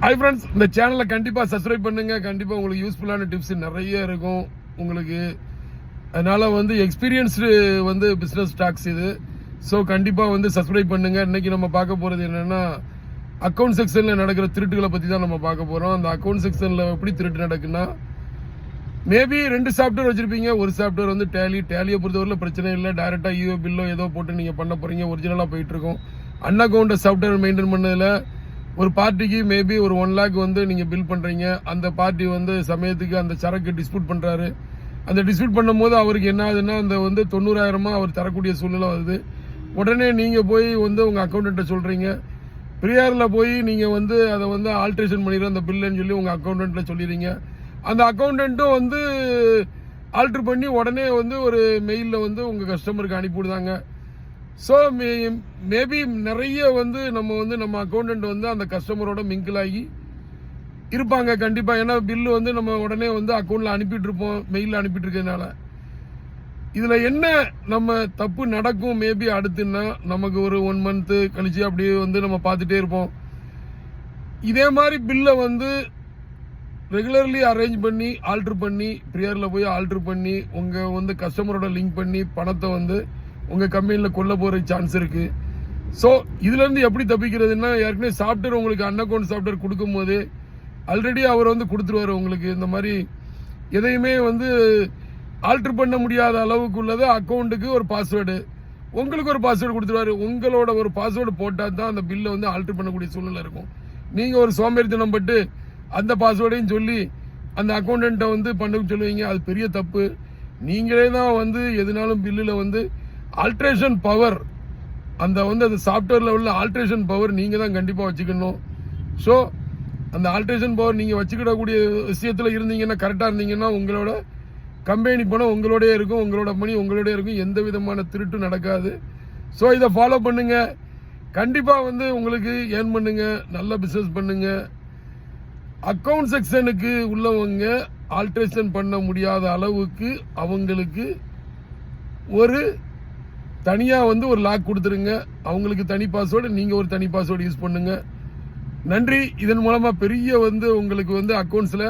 Hi friends, இந்த சேனலை கண்டிப்பாக சப்ஸ்கிரைப் பண்ணுங்க. கண்டிப்பாக உங்களுக்கு யூஸ்ஃபுல்லான டிப்ஸ் நிறைய இருக்கும் உங்களுக்கு. அதனால எக்ஸ்பீரியன்ஸ்டு பிஸ்னஸ் டாக்ஸ் இது. ஸோ கண்டிப்பாக சப்ஸ்கிரைப் பண்ணுங்க. இன்னைக்கு நம்ம பார்க்க போகிறது என்னன்னா, அக்கௌண்ட் செக்ஷனில் நடக்கிற திருட்டுகளை பற்றி தான் நம்ம பார்க்க போகிறோம். அந்த அக்கௌண்ட் செக்ஷனில் எப்படி திருட்டு நடக்குன்னா, மேபி 2 சாஃப்ட்வேர் வச்சிருப்பீங்க. ஒரு சாஃப்ட்வேர் டேலியை பொறுத்தவரையில் பிரச்சனை இல்லை. டைரெக்டாக யூஓ பில்லோ ஏதோ போட்டு நீங்கள் பண்ண போகிறீங்க, ஒரிஜினலாக போயிட்டு இருக்கும். அன்அக்கௌண்ட் சாஃப்ட்வேர் மெயின்டைன் பண்ணதில் ஒரு பார்ட்டிக்கு மேபி ஒரு 1 lakh நீங்க பில் பண்றீங்க. அந்த பார்ட்டி சமயத்துக்கு அந்த சரக்கு டிஸ்பியூட் பண்றாரு. அந்த டிஸ்பியூட் பண்ணும்போது அவருக்கு என்ன ஆகுதுன்னா, அந்த 90,000 அவர் தரக்கூடிய சூழ்நிலை வருது. உடனே நீங்க போய் உங்க அக்கௌண்டன்ட்ட சொல்றீங்க. பிரியார்ல போய் நீங்க அதை ஆல்ட்ரேஷன் பண்ணிடுற அந்த பில்லுன்னு சொல்லி உங்க அக்கௌண்டன்ட்ல சொல்லிடுறீங்க. அந்த அக்கௌண்டன்ட்டும் ஆல்டர் பண்ணி உடனே ஒரு மெயிலில் உங்க கஸ்டமருக்கு அனுப்பிவிடுதாங்க. ஸோ மேபி நிறைய நம்ம அக்கௌண்டன்ட் அந்த கஸ்டமரோட மிங்கிள் ஆகி இருப்பாங்க கண்டிப்பா. ஏன்னா பில்லு நம்ம உடனே அக்கௌண்ட்ல அனுப்பிட்டு இருப்போம், மெயிலில் அனுப்பிட்டு இருக்கிறதுனால. இதுல என்ன நம்ம தப்பு நடக்கும் மேபி அடுத்துன்னா, நமக்கு ஒரு 1 month கழிச்சு அப்படியே நம்ம பார்த்துட்டே இருப்போம். இதே மாதிரி பில்லை ரெகுலர்லி அரேஞ்ச் பண்ணி ஆல்டர் பண்ணி ப்ரியர்ல போய் ஆல்டர் பண்ணி உங்க கஸ்டமரோட லிங்க் பண்ணி பணத்தை உங்க கம்பெனியில் கொல்ல போற சான்ஸ் இருக்கு. ஸோ இதுல இருந்து எப்படி தப்பிக்கிறதுன்னா, ஏற்கனவே சாஃப்ட்வேர் உங்களுக்கு அன்அக்கௌண்ட் சாஃப்ட்வேர் கொடுக்கும் போது ஆல்ரெடி அவர் கொடுத்துருவாரு உங்களுக்கு. இந்த மாதிரி எதையுமே ஆல்டர் பண்ண முடியாத அளவுக்கு உள்ளது அக்கௌண்ட்டுக்கு ஒரு பாஸ்வேர்டு, உங்களுக்கு ஒரு பாஸ்வேர்டு கொடுத்துருவாரு. உங்களோட ஒரு பாஸ்வேர்டு போட்டால் தான் அந்த பில்லை ஆல்டர் பண்ணக்கூடிய சூழ்நிலை இருக்கும். நீங்க ஒரு சோம்பேறித்தனம் பட்டு அந்த பாஸ்வேர்டையும் சொல்லி அந்த அக்கௌண்டன்ட்டை பண்ண சொல்லுவீங்க. அது பெரிய தப்பு. நீங்களே தான் எதுனாலும் பில்லுல ஆல்ட்ரேஷன் பவர், அந்த சாஃப்ட்வேர்ல உள்ள ஆல்ட்ரேஷன் பவர் நீங்க தான் கண்டிப்பா வச்சுக்கணும். ஸோ அந்த ஆல்ட்ரேஷன் பவர் நீங்க வச்சுக்கிடக்கூடிய விஷயத்துல இருந்தீங்கன்னா, கரெக்டா இருந்தீங்கன்னா, உங்களோட கம்பெனி பணம் உங்களோடய இருக்கும், உங்களோட மணி உங்களோடய இருக்கும். எந்த விதமான திருட்டு நடக்காது. ஸோ இதை ஃபாலோ பண்ணுங்க. கண்டிப்பா உங்களுக்கு ஏர்ன் பண்ணுங்க, நல்ல பிசினஸ் பண்ணுங்க. அக்கௌண்ட் செக்ஷனுக்கு உள்ளவங்க ஆல்ட்ரேஷன் பண்ண முடியாத அளவுக்கு அவங்களுக்கு ஒரு தனியா ஒரு லாக் கொடுத்துருங்க. அவங்களுக்கு தனி பாஸ்வேர்டு, நீங்க ஒரு தனி பாஸ்வேர்டு யூஸ் பண்ணுங்க. நன்றி. இதன் மூலமா பெரிய உங்களுக்கு அக்கௌண்ட்ஸ்ல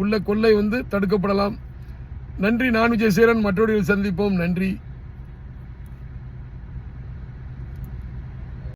உள்ள கொள்ளை தடுக்கப்படலாம். நன்றி. நான் விஜய் சேரன். மற்றொரு சந்திப்போம். நன்றி.